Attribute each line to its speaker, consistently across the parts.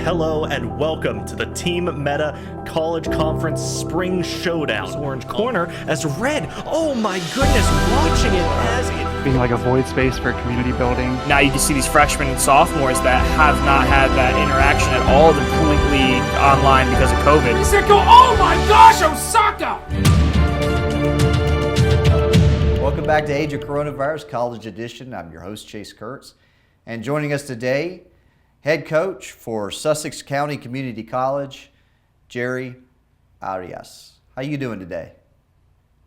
Speaker 1: Hello and welcome to the Team Meta College Conference Spring Showdown. Orange corner as red. Oh my goodness, watching it as it
Speaker 2: being like a void space for community building.
Speaker 3: Now you can see these freshmen and sophomores that have not had that interaction at all. They're completely online because of COVID.
Speaker 4: He said, "Go! Oh my gosh, Osaka!"
Speaker 5: Welcome back to Age of Coronavirus College Edition. I'm your host, Chase Kurtz. And joining us today, head coach for Sussex County Community College, Jerry Arias. How you doing today?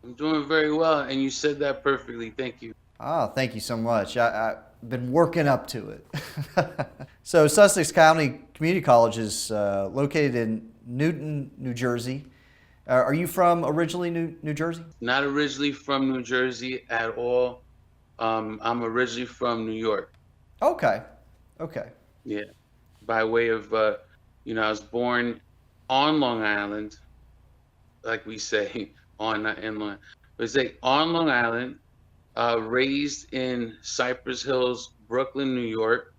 Speaker 6: I'm doing very well, and you said that perfectly. Thank you.
Speaker 5: Oh, thank you so much. I've been working up to it. So Sussex County Community College is located in Newton, New Jersey. Are you from originally New Jersey?
Speaker 6: Not originally from New Jersey at all. I'm originally from New York.
Speaker 5: Okay.
Speaker 6: Yeah, by way of, I was born on Long Island, like we say, on Long Island, raised in Cypress Hills, Brooklyn, New York,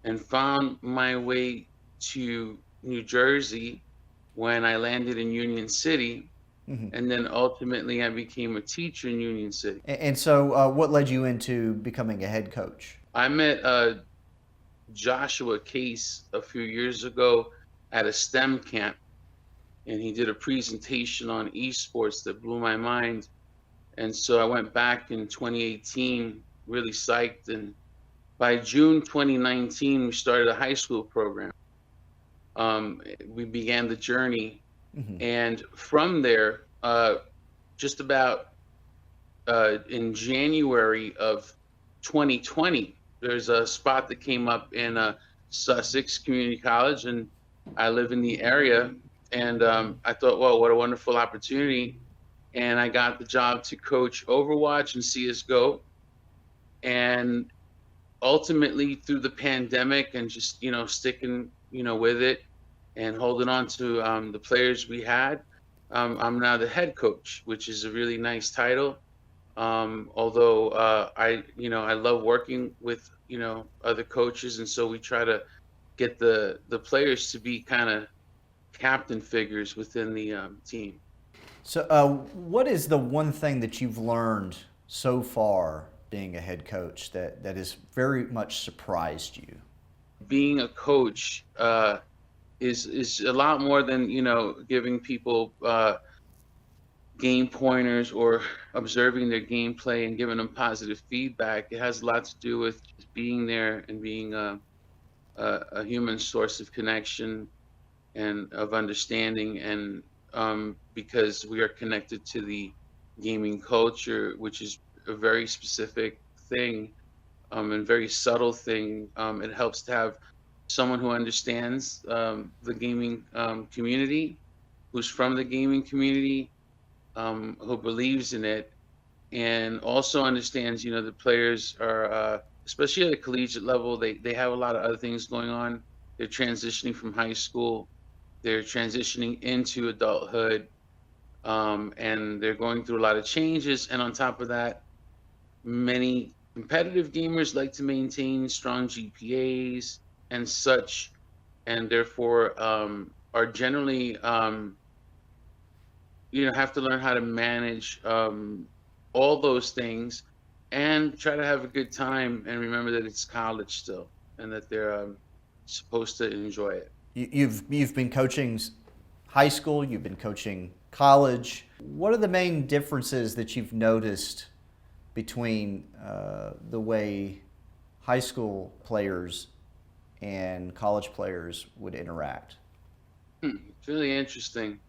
Speaker 6: and found my way to New Jersey when I landed in Union City. Mm-hmm. And then ultimately I became a teacher in Union City.
Speaker 5: And so what led you into becoming a head coach?
Speaker 6: I met Joshua Case a few years ago at a STEM camp, and he did a presentation on esports that blew my mind. And so I went back in 2018, really psyched, and by June 2019 we started a high school program. We began the journey, mm-hmm. and from there, just about in January of 2020, there's a spot that came up in Sussex Community College, and I live in the area, and I thought, well, what a wonderful opportunity. And I got the job to coach Overwatch and CSGO. And ultimately through the pandemic and just, sticking, with it and holding on to the players we had, I'm now the head coach, which is a really nice title. Although I love working with, other coaches. And so we try to get the players to be kind of captain figures within the team.
Speaker 5: So what is the one thing that you've learned so far being a head coach that has very much surprised you?
Speaker 6: Being a coach is a lot more than, giving people game pointers or observing their gameplay and giving them positive feedback. It has a lot to do with just being there and being a human source of connection and of understanding, and because we are connected to the gaming culture, which is a very specific thing and very subtle thing. It helps to have someone who understands the gaming community, who's from the gaming community, who believes in it, and also understands, the players are, especially at a collegiate level, they have a lot of other things going on. They're transitioning from high school, they're transitioning into adulthood, and they're going through a lot of changes. And on top of that, many competitive gamers like to maintain strong GPAs and such, and therefore are generally, have to learn how to manage all those things and try to have a good time and remember that it's college still and that they're supposed to enjoy it.
Speaker 5: You've been coaching high school, you've been coaching college. What are the main differences that you've noticed between the way high school players and college players would interact?
Speaker 6: It's really interesting.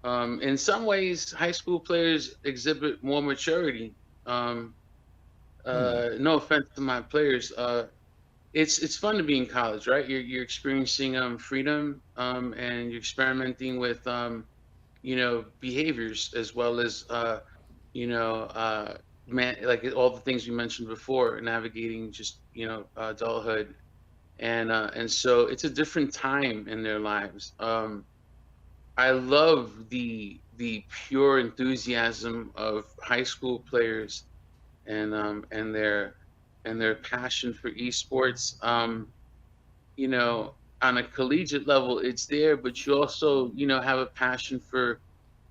Speaker 6: In some ways, high school players exhibit more maturity. No offense to my players. It's fun to be in college, right? You're experiencing freedom and you're experimenting with behaviors as well as like all the things we mentioned before, navigating just adulthood, and so it's a different time in their lives. I love the pure enthusiasm of high school players and their passion for esports. on a collegiate level, it's there, but you also, have a passion for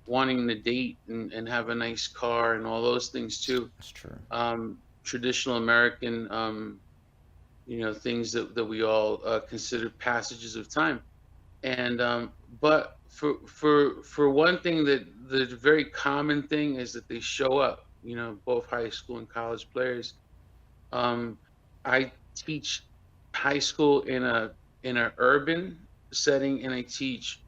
Speaker 6: wanting to date and have a nice car and all those things too.
Speaker 5: That's true.
Speaker 6: Traditional American, things that we all consider passages of time. And but for one thing, that the very common thing is that they show up. Both high school and college players. I teach high school in a urban setting, and I teach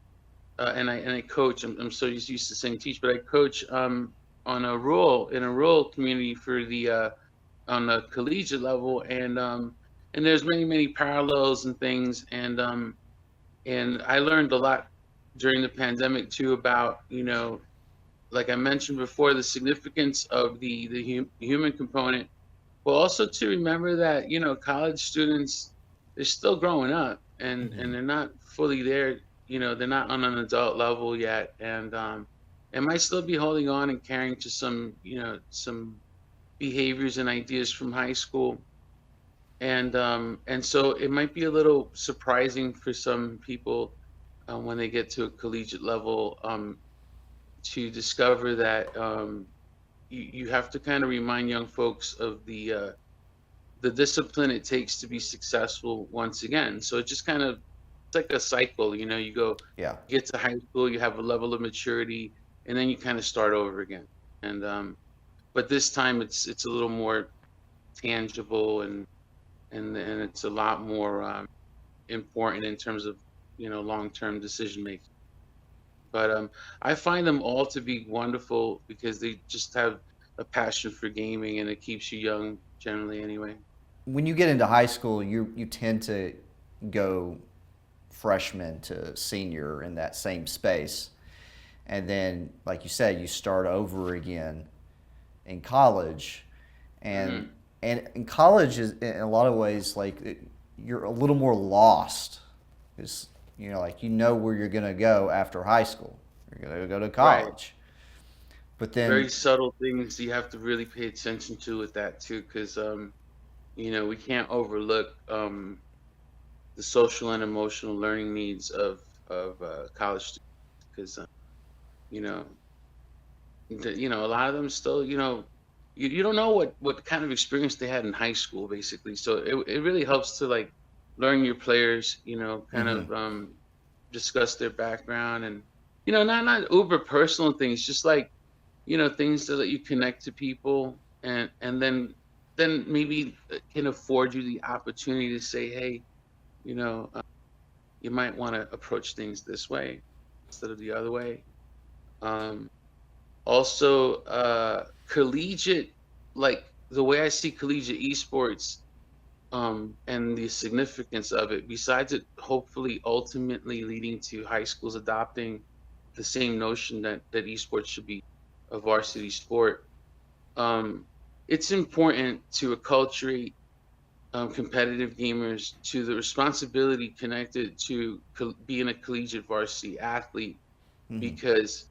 Speaker 6: and I coach. I'm so used to saying teach, but I coach in a rural community for the on the collegiate level, and there's many parallels and things, and I learned a lot during the pandemic too about, like I mentioned before, the significance of the human component, but also to remember that, college students, they're still growing up, and they're not fully there. They're not on an adult level yet, and might still be holding on and carrying to some behaviors and ideas from high school. And so it might be a little surprising for some people when they get to a collegiate level, to discover that you have to kind of remind young folks of the discipline it takes to be successful once again. So it just kind of, it's like a cycle. You go,
Speaker 5: Yeah.
Speaker 6: you get to high school, you have a level of maturity, and then you kind of start over again. And but this time it's a little more tangible, and it's a lot more important in terms of long-term decision making. But I find them all to be wonderful because they just have a passion for gaming, and it keeps you young generally anyway.
Speaker 5: When you get into high school, you tend to go freshman to senior in that same space, and then, like you said, you start over again in college, and in college is in a lot of ways you're a little more lost, because like where you're gonna go after high school. You're gonna go to college,
Speaker 6: Right.
Speaker 5: but then
Speaker 6: Very subtle things you have to really pay attention to with that too, because we can't overlook the social and emotional learning needs of college students, because a lot of them still, you don't know what kind of experience they had in high school, basically. So it really helps to learn your players, kind of discuss their background, and not uber personal things, just things that let you connect to people, and then maybe can afford you the opportunity to say, hey, you might want to approach things this way instead of the other way. Also, collegiate, like the way I see collegiate esports, and the significance of it, besides it hopefully ultimately leading to high schools adopting the same notion that esports should be a varsity sport, it's important to acculturate competitive gamers to the responsibility connected to being a collegiate varsity athlete, because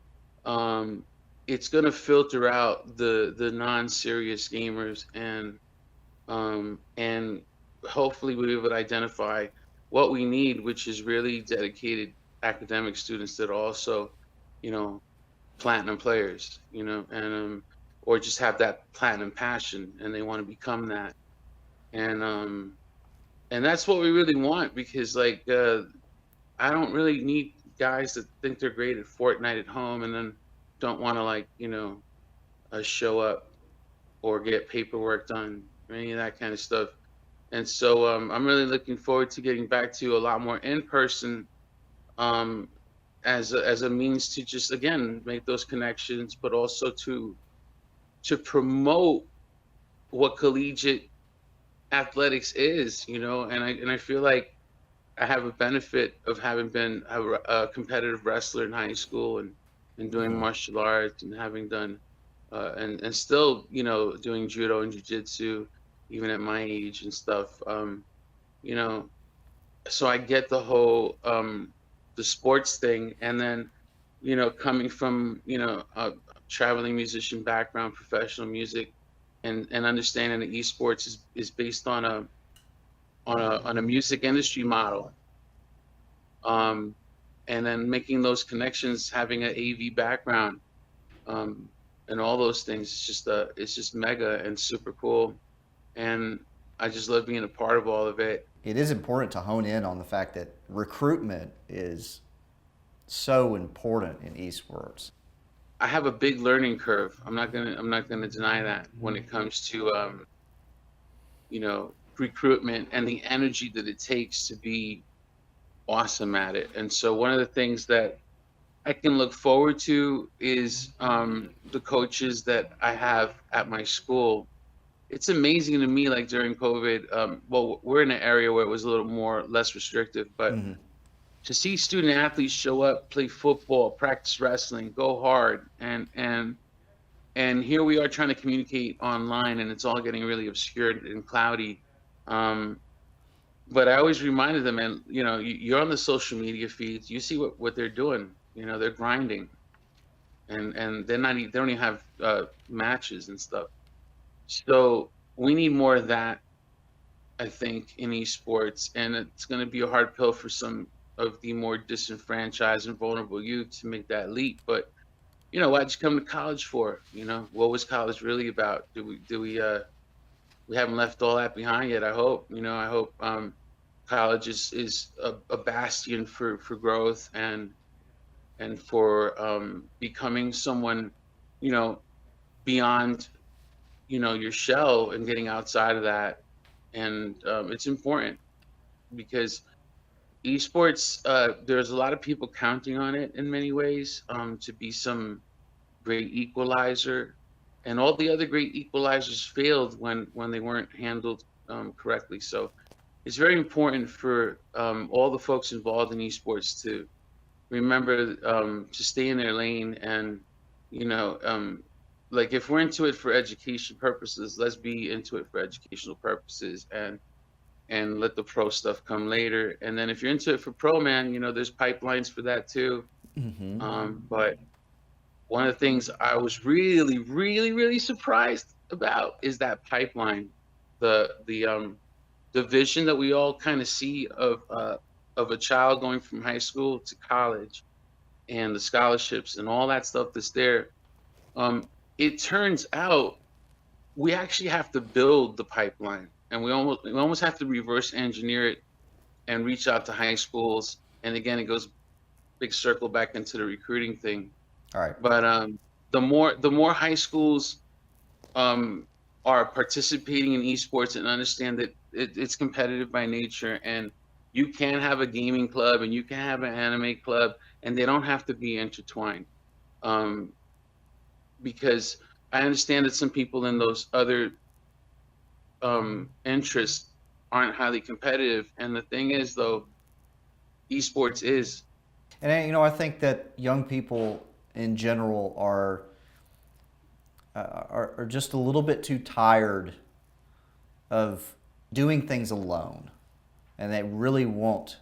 Speaker 6: it's going to filter out the non-serious gamers, and hopefully we'll be able to identify what we need, which is really dedicated academic students that are also, platinum players, and or just have that platinum passion and they want to become that. And that's what we really want, because I don't really need guys that think they're great at Fortnite at home and then don't want to show up or get paperwork done or any of that kind of stuff. And so I'm really looking forward to getting back to a lot more in person, as a means to just, again, make those connections, but also to promote what collegiate athletics is, and I feel like I have a benefit of having been a competitive wrestler in high school, and doing martial arts, and having done and still doing judo and jiu-jitsu even at my age and stuff. So I get the whole the sports thing, and then coming from a traveling musician background, professional music, and understanding that esports is based on a music industry model, and then making those connections, having an AV background, and all those things. It's just mega and super cool, and I just love being a part of all of it.
Speaker 5: It is important to hone in on the fact that recruitment is so important in esports.
Speaker 6: I have a big learning curve. I'm not gonna deny that when it comes to recruitment and the energy that it takes to be awesome at it. And so one of the things that I can look forward to is the coaches that I have at my school. It's amazing to me, like during COVID, well, we're in an area where it was a little less restrictive, but to see student athletes show up, play football, practice wrestling, go hard, and here we are trying to communicate online, and it's all getting really obscured and cloudy. But I always reminded them, and you're on the social media feeds, you see what they're doing. They're grinding, and they don't even have matches and stuff. So we need more of that, I think, in esports, and it's going to be a hard pill for some of the more disenfranchised and vulnerable youth to make that leap. But why'd you come to college for? What was college really about? We haven't left all that behind yet. I hope. I hope college is a bastion for growth and for becoming someone, beyond, your shell and getting outside of that. And it's important because esports, there's a lot of people counting on it in many ways to be some great equalizer, and all the other great equalizers failed when they weren't handled correctly. So it's very important for all the folks involved in esports to remember to stay in their lane, and like if we're into it for education purposes, let's be into it for educational purposes, and let the pro stuff come later. And then if you're into it for pro, man, there's pipelines for that too. But one of the things I was really, really, really surprised about is that pipeline, the vision that we all kind of see of a child going from high school to college, and the scholarships and all that stuff that's there. It turns out we actually have to build the pipeline, and we almost have to reverse engineer it and reach out to high schools. And again, it goes big circle back into the recruiting thing.
Speaker 5: All right.
Speaker 6: But the more high schools are participating in esports and understand that it's competitive by nature, and you can have a gaming club and you can have an anime club, and they don't have to be intertwined. Because I understand that some people in those other interests aren't highly competitive. And the thing is, though, esports is.
Speaker 5: And I think that young people in general are just a little bit too tired of doing things alone, and they really want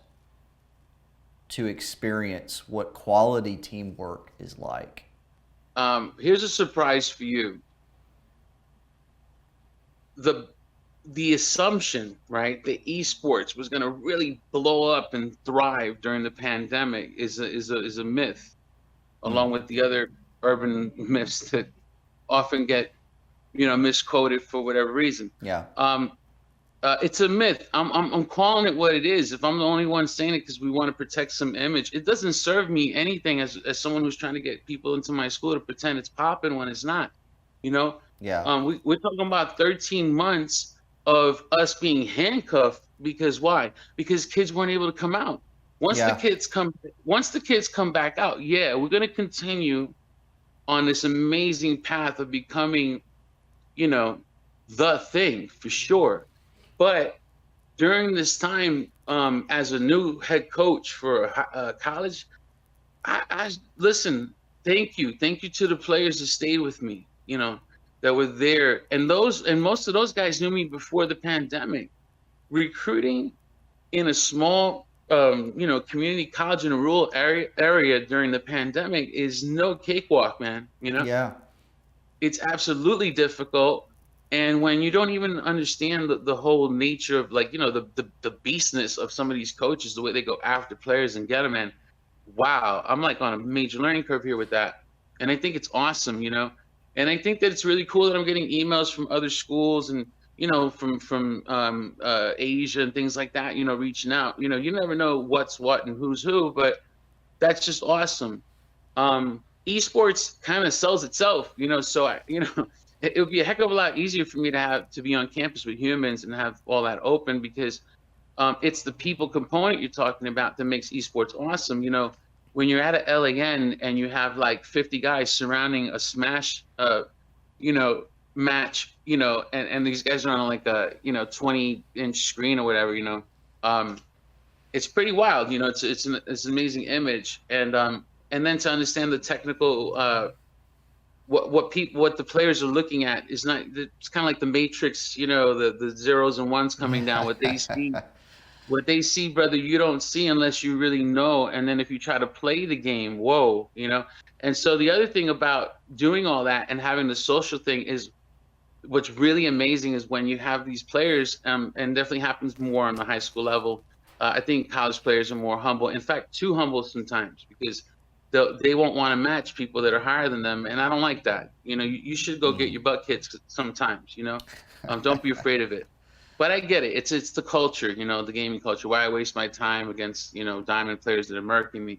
Speaker 5: to experience what quality teamwork is like.
Speaker 6: Here's a surprise for you. The assumption, right, that esports was going to really blow up and thrive during the pandemic is a myth, along with the other urban myths that often get misquoted for whatever reason.
Speaker 5: Yeah.
Speaker 6: It's a myth. I'm calling it what it is. If I'm the only one saying it because we want to protect some image, it doesn't serve me anything as someone who's trying to get people into my school to pretend it's popping when it's not.
Speaker 5: Yeah.
Speaker 6: We're talking about 13 months of us being handcuffed because why? Because kids weren't able to come out. Once the kids come back out, we're going to continue on this amazing path of becoming, the thing for sure. But during this time, as a new head coach for a college, I listen. Thank you to the players that stayed with me, that were there, and most of those guys knew me before the pandemic. Recruiting in a small, community college in a rural area during the pandemic is no cakewalk, man.
Speaker 5: Yeah.
Speaker 6: It's absolutely difficult. And when you don't even understand the whole nature of, like, the beastness of some of these coaches, the way they go after players and get them, and wow, I'm like on a major learning curve here with that. And I think it's awesome, and I think that it's really cool that I'm getting emails from other schools and, from Asia and things like that, reaching out. You never know what's what and who's who, but that's just awesome. Esports kind of sells itself, so it would be a heck of a lot easier for me to be on campus with humans and have all that open, because it's the people component you're talking about that makes esports awesome. When you're at a LAN and you have like 50 guys surrounding a Smash, match, and these guys are on like a 20-inch screen or whatever, it's pretty wild. It's an amazing image, and then to understand the technical. What the players are looking at is not. It's kind of like the Matrix, the zeros and ones coming down. What they see, brother, you don't see unless you really know. And then if you try to play the game, whoa, And so the other thing about doing all that and having the social thing is, what's really amazing is when you have these players, and definitely happens more on the high school level. I think college players are more humble. In fact, too humble sometimes, because they won't want to match people that are higher than them, and I don't like that. You should go get your butt kicked sometimes. Don't be afraid of it. But I get it. It's the culture, the gaming culture. Why I waste my time against diamond players that are murking me.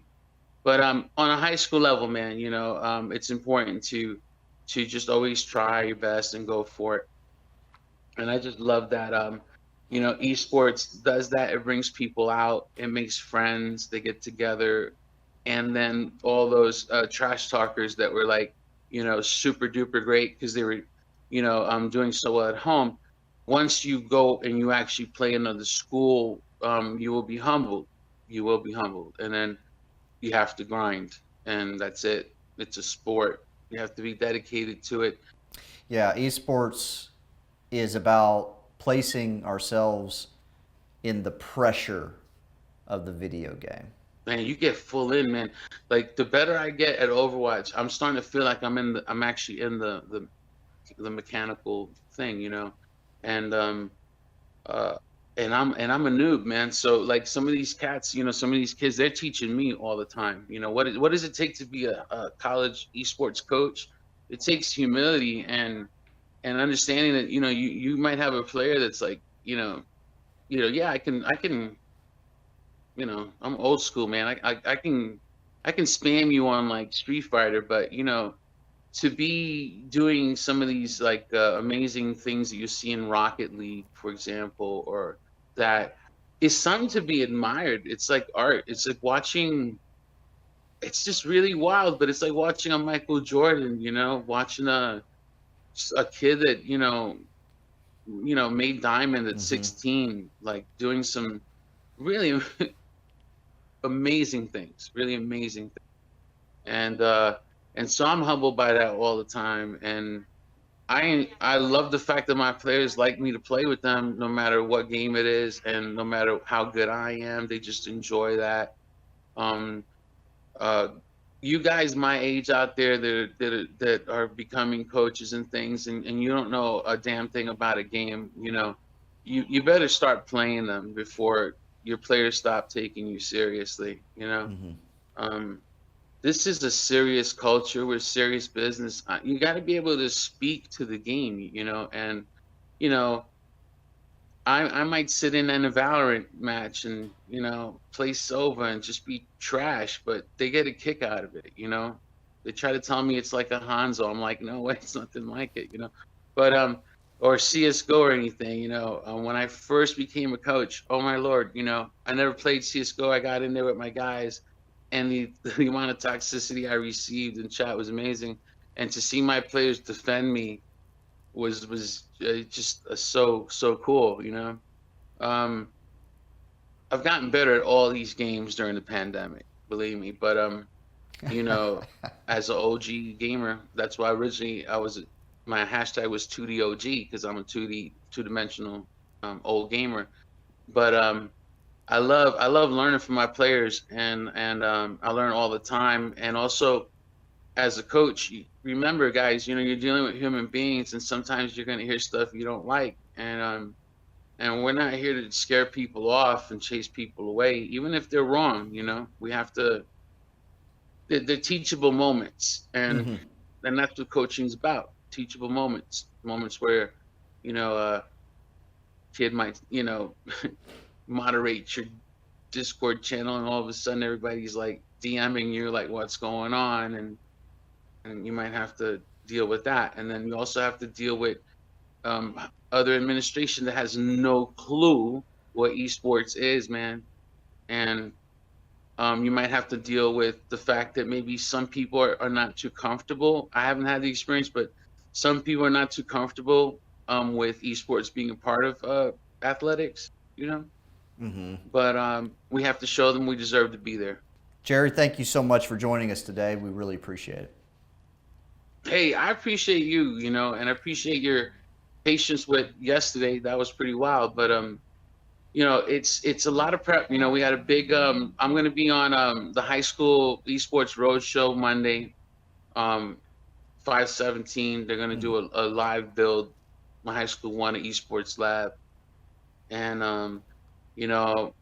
Speaker 6: But on a high school level, man, it's important to just always try your best and go for it. And I just love that. Esports does that. It brings people out. It makes friends. They get together. And then all those trash talkers that were like, super duper great because they were, doing so well at home. Once you go and you actually play another school, you will be humbled. You will be humbled. And then you have to grind. And that's it. It's a sport. You have to be dedicated to it.
Speaker 5: Yeah, esports is about placing ourselves in the pressure of the video game.
Speaker 6: Man, you get full in, man. Like, the better I get at Overwatch, I'm starting to feel like I'm actually in the mechanical thing, and I'm a noob, man. So like some of these cats, some of these kids, they're teaching me all the time. What does it take to be a college esports coach? It takes humility and understanding that you might have a player that's like yeah, I can. I'm old school, man. I can spam you on like Street Fighter, but to be doing some of these like amazing things that you see in Rocket League, for example, or that is something to be admired. It's like art. It's like watching. It's just really wild, but it's like watching a Michael Jordan. Watching a kid that made diamond at 16, like doing some really amazing things, and so I'm humbled by that all the time, and I love the fact that my players like me to play with them, no matter what game it is, and no matter how good I am, they just enjoy that. You guys my age out there that are becoming coaches and things, and you don't know a damn thing about a game, you better start playing them before your players stop taking you seriously. This is a serious culture. We're serious business. You got to be able to speak to the game, and I might sit in a Valorant match and play Sova and just be trash, but they get a kick out of it. They try to tell me it's like a Hanzo. I'm like, no way, it's nothing like it. But or CSGO or anything, when I first became a coach, oh my Lord, I never played CSGO. I got in there with my guys, and the amount of toxicity I received in chat was amazing. And to see my players defend me was just so cool, I've gotten better at all these games during the pandemic, believe me. But as an OG gamer, that's why originally my hashtag was 2DOG, because I'm a two-dimensional old gamer. But I love learning from my players, and I learn all the time. And also, as a coach, remember, guys, you know, you're dealing with human beings, and sometimes you're going to hear stuff you don't like. And we're not here to scare people off and chase people away, even if they're wrong. You know, we have to. They're teachable moments, and that's what coaching's about. Teachable moments where, you know, a kid might, you know, moderate your Discord channel, and all of a sudden everybody's like DMing you, like, what's going on, and you might have to deal with that. And then you also have to deal with other administration that has no clue what esports is, man. And you might have to deal with the fact that maybe some people are not too comfortable. I haven't had the experience, but some people are not too comfortable with esports being a part of athletics, you know? But we have to show them we deserve to be there.
Speaker 5: Jerry, thank you so much for joining us today. We really appreciate it.
Speaker 6: Hey, I appreciate you, you know, and I appreciate your patience with yesterday. That was pretty wild, but you know, it's a lot of prep. You know, we had a big I'm going to be on the high school esports roadshow Monday, 5/17. They're going to do a live build. My high school won an esports lab, and you know,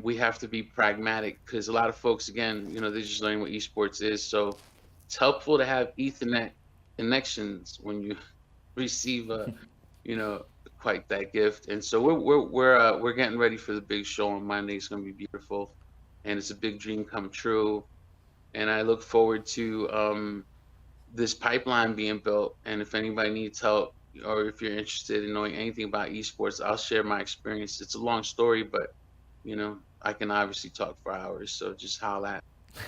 Speaker 6: we have to be pragmatic, because a lot of folks, again, you know, they're just learning what esports is. So it's helpful to have Ethernet connections when you receive you know, quite that gift. And so we're getting ready for the big show on Monday. It's going to be beautiful, and it's a big dream come true. And I look forward to this pipeline being built. And if anybody needs help, or if you're interested in knowing anything about esports, I'll share my experience. It's a long story, but you know, I can obviously talk for hours. So just holla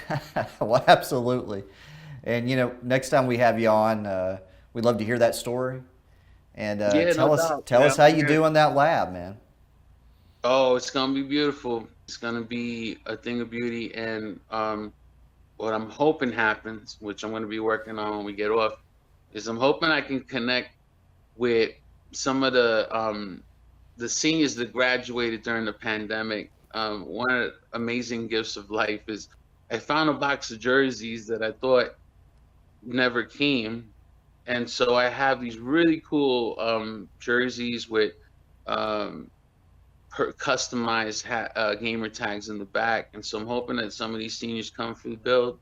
Speaker 6: at.
Speaker 5: Well, absolutely. And you know, next time we have you on, we'd love to hear that story. And tell us how you do in that lab, man.
Speaker 6: Oh, it's gonna be beautiful. It's gonna be a thing of beauty. And what I'm hoping happens, which I'm gonna be working on when we get off, is I'm hoping I can connect with some of the seniors that graduated during the pandemic. One of the amazing gifts of life is I found a box of jerseys that I thought never came. And so I have these really cool jerseys with customized gamer tags in the back. And so I'm hoping that some of these seniors come for the build,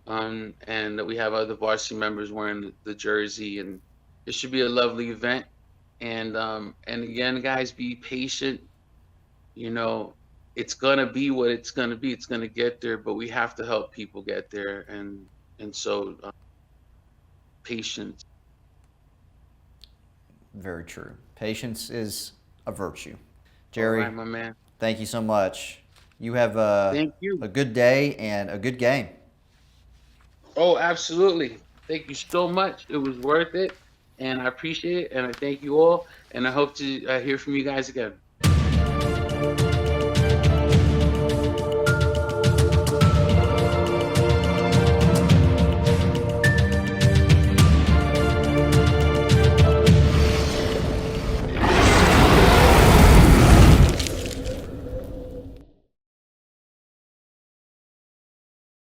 Speaker 6: and that we have other varsity members wearing the jersey. And it should be a lovely event. And again, guys, be patient. You know, it's gonna be what it's gonna be. It's gonna get there, but we have to help people get there. And so patience.
Speaker 5: Very true. Patience is a virtue. Jerry,
Speaker 6: All right, my man.
Speaker 5: Thank you so much. You have
Speaker 6: Thank you.
Speaker 5: a good day and a good game.
Speaker 6: Oh, absolutely. Thank you so much. It was worth it, and I appreciate it, and I thank you all, and I hope to hear from you guys again.